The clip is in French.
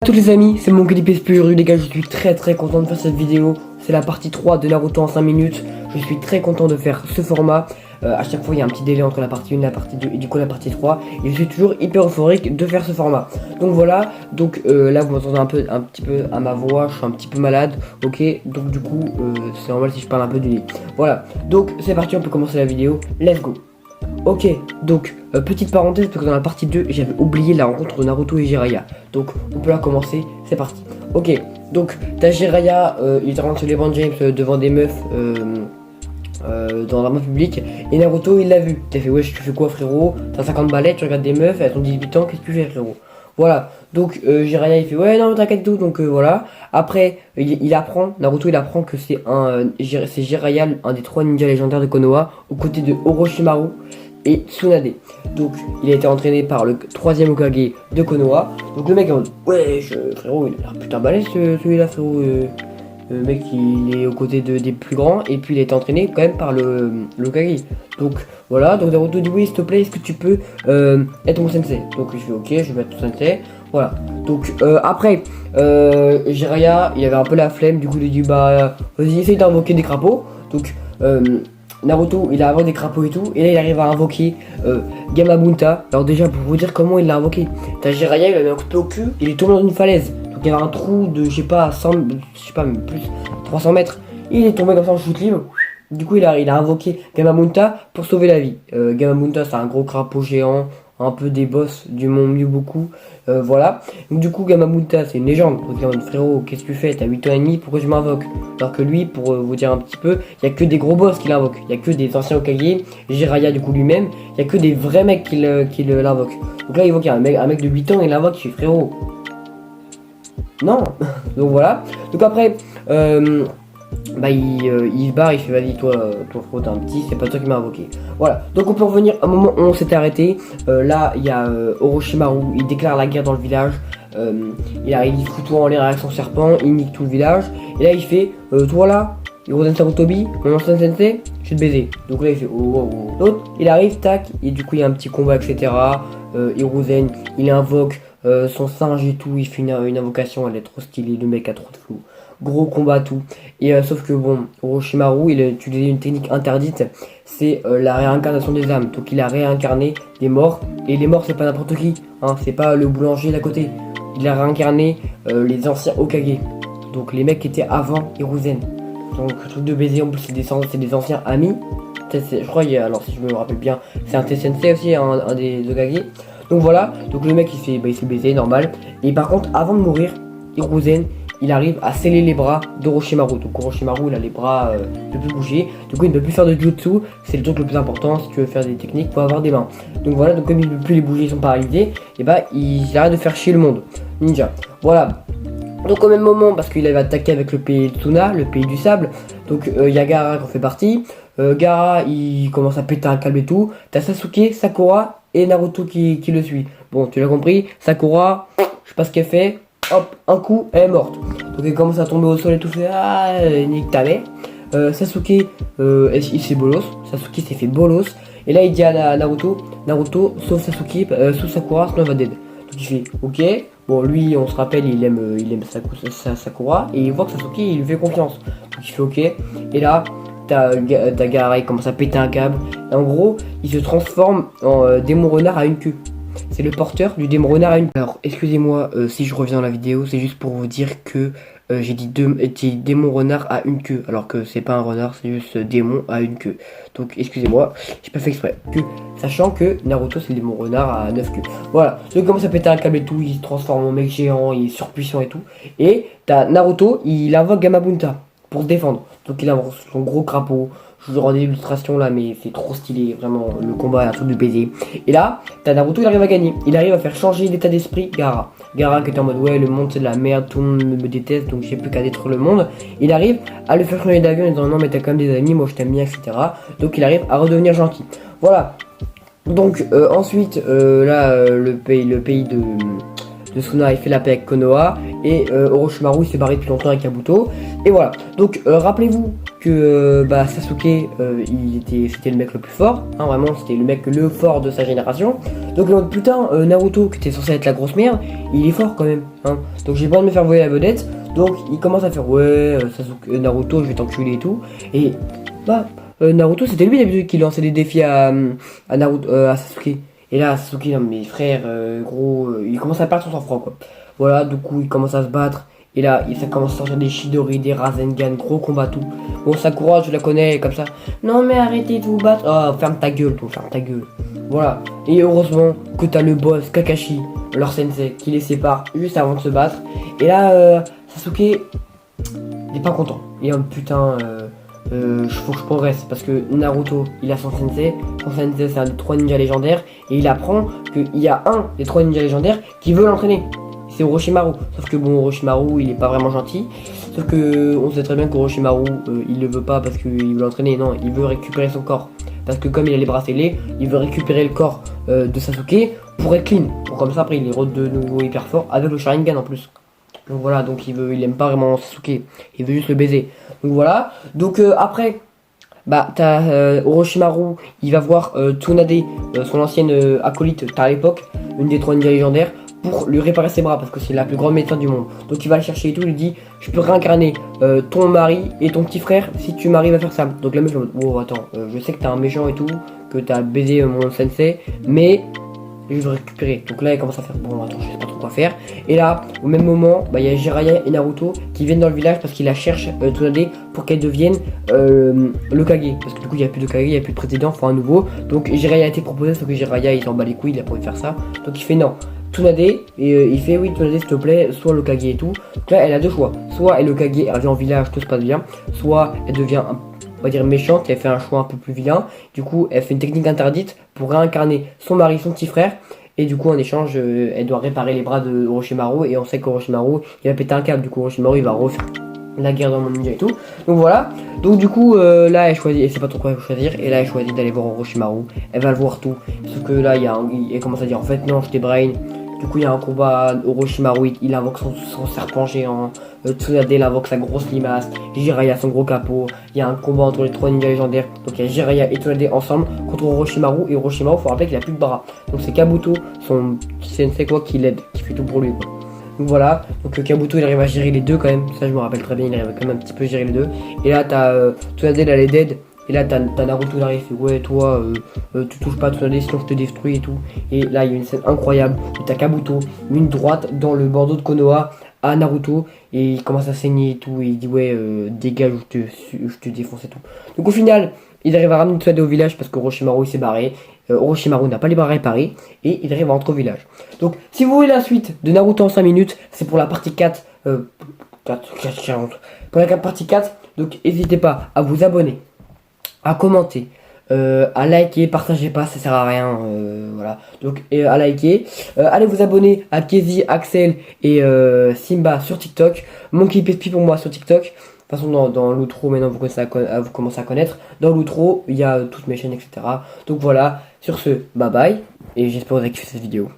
Tous les amis, c'est mon PSP. Les gars, je suis très content de faire cette vidéo. C'est la partie 3 de Naruto en 5 minutes. Je suis très content de faire ce format. À chaque fois il y a un petit délai entre la partie 1 et la partie 2 et du coup la partie 3. Et je suis toujours hyper euphorique de faire ce format. Donc voilà, là vous m'entendez un petit peu à ma voix, je suis un petit peu malade. Ok, donc du coup c'est normal si je parle un peu du nez. Voilà, donc c'est parti, on peut commencer la vidéo. Let's go. Ok, donc petite parenthèse parce que dans la partie 2 j'avais oublié la rencontre de Naruto et Jiraiya. Donc on peut la commencer, c'est parti. Ok, donc t'as Jiraiya, il est en train de se LeBron James devant des meufs dans un moment public. Et Naruto il l'a vu. T'as fait wesh, tu fais quoi frérot? T'as 50 balais, tu regardes des meufs, elles ont 18 ans, qu'est-ce que tu fais frérot? Voilà, donc Jiraiya il fait ouais non t'inquiète tout, donc voilà. Après il apprend, Naruto il apprend que c'est Jiraiya, un des 3 ninjas légendaires de Konoha, aux côtés de Orochimaru et Tsunade. Donc il a été entraîné par le 3ème Hokage de Konoha. Donc le mec est en mode ouais frérot il a l'air putain balèze celui-là frérot. Le mec il est aux côtés des plus grands et puis il a été entraîné quand même par le Hokage. Donc voilà, donc Naruto dit oui s'il te plaît est-ce que tu peux être mon sensei. Donc je fais ok, je vais être ton sensei. Voilà, donc après Jiraiya il avait un peu la flemme, du coup il dit bah vas-y essaye d'invoquer des crapauds. Donc Naruto il a invoqué des crapauds et tout, et là il arrive à invoquer Gamabunta. Alors déjà pour vous dire comment il l'a invoqué, t'as Jiraiya il a mis un coup de pied au cul, il est tombé dans une falaise. Donc il y avait un trou de je sais pas 100, je sais pas même plus 300 mètres. Il est tombé comme ça en chute libre. Du coup il a invoqué Gamabunta pour sauver la vie. Gamabunta c'est un gros crapaud géant, un peu des boss du mont Myoboku. Voilà. Donc du coup Gamabunta c'est une légende. Donc il est en mode frérot qu'est-ce que tu fais? T'as 8 ans et demi, pourquoi je m'invoque? Alors que lui, pour vous dire un petit peu, il n'y a que des gros boss qui l'invoquent. Il n'y a que des anciens Hokage, Jiraiya du coup lui-même, il n'y a que des vrais mecs qui l'invoquent. Donc là il voit qu'il y a un mec de 8 ans, il l'invoque, il fait frérot. Non. Donc voilà. Donc après il se barre, il fait vas-y toi frérot t'es un petit, c'est pas toi qui m'as invoqué. Voilà, donc on peut revenir à un moment où on s'était arrêté. Là il y a Orochimaru, il déclare la guerre dans le village. Il fout tout en l'air avec son serpent, il nique tout le village. Et là il fait toi là, Hiruzen Sarutobi, mon ancien sensei, je vais te baiser. Donc là il fait l'autre, il arrive, tac, et du coup il y a un petit combat etc. Hiruzen il invoque son singe et tout, il fait une invocation, elle est trop stylée, le mec a trop de flou. Gros combat tout. Et sauf que bon, Orochimaru il a utilisé une technique interdite, c'est la réincarnation des âmes. Donc il a réincarné des morts, et les morts c'est pas n'importe qui, hein, c'est pas le boulanger d'à côté. Il a réincarné les anciens Hokage. Donc les mecs qui étaient avant Hiruzen. Donc le truc de baiser en plus c'est des anciens amis. Je crois alors si je me rappelle bien, c'est un T-Sensei aussi, un des Hokage. Donc voilà, donc le mec il fait baiser normal. Et par contre avant de mourir, Hiruzen il arrive à sceller les bras d'Orochimaru. Donc Orochimaru il a les bras ne peut plus bouger. Du coup il ne peut plus faire de jutsu. C'est le truc le plus important si tu veux faire des techniques pour avoir des mains. Donc voilà, donc comme il ne peut plus les bouger, ils sont paralysés. Et bah il arrête de faire chier le monde ninja. Voilà. Donc au même moment, parce qu'il avait attaqué avec le pays de Tuna, le pays du sable. Donc il y a Gaara qui en fait partie. Gaara il commence à péter un câble et tout. T'as Sasuke, Sakura et Naruto qui le suit. Bon tu l'as compris, Sakura, je sais pas ce qu'elle fait. Hop, un coup, elle est morte. Donc elle commence à tomber au sol et tout, fait ah, nique ta mère. Sasuke, il s'est bolos. Sasuke s'est fait bolos. Et là il dit à Naruto, sauve Sasuke, sauve Sakura, sinon elle va dead. Donc il fait ok. Bon lui on se rappelle il aime Sakura. Et il voit que Sasuke il lui fait confiance. Donc il fait ok. Et là t'as Gaara, il commence à péter un câble. Et en gros il se transforme en démon renard à une queue. C'est le porteur du démon renard à une... Alors excusez-moi si je reviens dans la vidéo, c'est juste pour vous dire que j'ai dit démon renard à une queue, alors que c'est pas un renard, c'est juste démon à une queue. Donc excusez-moi, j'ai pas fait exprès. Sachant que Naruto c'est le démon renard à 9 queues. Voilà, donc il commence à péter un câble et tout, il se transforme en mec géant, il est surpuissant et tout. Et t'as Naruto, il invoque Gamabunta pour se défendre. Donc il invoque son gros crapaud. Je vous rends des illustrations là, mais c'est trop stylé, vraiment, le combat est un truc de baiser. Et là, t'as Naruto, il arrive à gagner. Il arrive à faire changer l'état d'esprit Gaara. Gaara qui était en mode, ouais, le monde c'est de la merde, tout le monde me déteste, donc j'ai plus qu'à détruire le monde. Il arrive à le faire changer d'avion en disant, non mais t'as quand même des amis, moi je t'aime bien, etc. Donc il arrive à redevenir gentil. Voilà. Donc ensuite, le pays de Suna, il fait la paix avec Konoha. Et Orochimaru, il s'est barré depuis longtemps avec Kabuto. Et voilà. Donc rappelez-vous que bah, Sasuke, c'était le mec le plus fort, hein, vraiment, c'était le mec le fort de sa génération. Donc putain, Naruto, qui était censé être la grosse merde, il est fort quand même, hein. Donc j'ai pas envie de me faire voler la vedette. Donc il commence à faire ouais, Naruto, je vais t'enculer et tout. Et bah, Naruto, c'était lui d'habitude qui lançait des défis à Naruto, à Sasuke. Et là, Sasuke, non, mes frères, gros, il commence à perdre son sang-froid, quoi. Voilà, du coup, il commence à se battre. Et là, ça commence à sortir des Chidori, des Rasengan, gros combat, tout. Bon, Sakura, je la connais, comme ça. Non, mais arrêtez de vous battre. Oh, ferme ta gueule, toi, ferme ta gueule. Voilà. Et heureusement que t'as le boss, Kakashi, leur sensei, qui les sépare juste avant de se battre. Et là, Sasuke, il est pas content. Il est un putain, faut que je progresse parce que Naruto il a son sensei c'est un des 3 ninjas légendaires et il apprend qu'il y a un des 3 ninjas légendaires qui veut l'entraîner, c'est Orochimaru. Sauf que bon, Orochimaru il est pas vraiment gentil, sauf que on sait très bien qu'Orochimaru il le veut pas parce qu'il veut l'entraîner, non, il veut récupérer son corps parce que comme il a les bras scellés, il veut récupérer le corps de Sasuke pour être clean, pour comme ça après il est de nouveau hyper fort avec le Sharingan en plus. Donc voilà, donc il aime pas vraiment Sasuke, il veut juste le baiser. Donc voilà, donc après, bah t'as Orochimaru, il va voir Tsunade, son ancienne acolyte, t'as à l'époque, une des 3 ninjas légendaires, pour lui réparer ses bras, parce que c'est la plus grande médecin du monde. Donc il va le chercher et tout, il lui dit, je peux réincarner ton mari et ton petit frère si tu m'arrives à faire ça. Donc la meuf, oh attends, je sais que t'es un méchant et tout, que t'as baisé mon sensei, mais je veux récupérer. Donc là, il commence à faire bon, attends, je sais pas trop quoi faire. Et là, au même moment, bah, il y a Jiraiya et Naruto qui viennent dans le village parce qu'ils la cherchent Tsunade pour qu'elle devienne le Kage. Parce que du coup, il n'y a plus de Kage, il n'y a plus de président, il faut un nouveau. Donc Jiraiya a été proposé, sauf que Jiraiya il s'en bat les couilles, il a pas envie de faire ça. Donc il fait non. Tsunade, et il fait oui, Tsunade, s'il te plaît, soit le Kage et tout. Donc là, elle a deux choix. Soit elle est le Kage, elle revient en village, tout se passe bien. Soit elle devient on va dire méchante, et elle fait un choix un peu plus vilain. Du coup, elle fait une technique interdite pour réincarner son mari, son petit frère. Et du coup, en échange, elle doit réparer les bras de Orochimaru. Et on sait qu'Orochimaru, il va péter un câble. Du coup, Orochimaru, il va refaire la guerre dans le monde ninja et tout. Donc voilà. Donc du coup, là, elle choisit, elle sait pas trop quoi choisir. Et là, elle choisit d'aller voir Orochimaru. Elle va le voir tout. Sauf que là, elle commence à dire, en fait, non, je t'ai brain. Du coup, il y a un combat, Orochimaru, il invoque son serpent géant, Tsunade, il invoque sa grosse limace, Jiraiya, son gros capot. Il y a un combat entre les 3 ninjas légendaires. Donc il y a Jiraiya et Tsunade ensemble contre Orochimaru. Et Orochimaru, faut rappeler qu'il a plus de bras. Donc c'est Kabuto, son sensei quoi, qui l'aide, qui fait tout pour lui, quoi. Donc voilà, donc Kabuto il arrive à gérer les deux quand même, ça je me rappelle très bien, il arrive quand même un petit peu à gérer les deux. Et là t'as Tsunade, elle est dead. Et là t'as Naruto qui arrive, ouais toi tu touches pas à Tsunade sinon je te détruis et tout. Et là il y a une scène incroyable où t'as Kabuto, une droite dans le bandeau de Konoha à Naruto et il commence à saigner et tout et il dit ouais dégage je te défonce et tout. Donc au final il arrive à ramener Tsunade au village parce que Orochimaru il s'est barré. Orochimaru n'a pas les bras réparés et il arrive à rentrer au village. Donc si vous voulez la suite de Naruto en 5 minutes, c'est pour la partie 4, 40, pour la partie 4, donc n'hésitez pas à vous abonner, à commenter, à liker, partagez pas, ça sert à rien, voilà. Donc à liker, allez vous abonner à Kezi, Axel et Simba sur TikTok, Monkey Pespi pour moi sur TikTok. De toute façon, dans l'outro, maintenant vous commencez à connaître. Dans l'outro, il y a toutes mes chaînes, etc. Donc voilà, sur ce, bye bye, et j'espère que vous avez kiffé cette vidéo.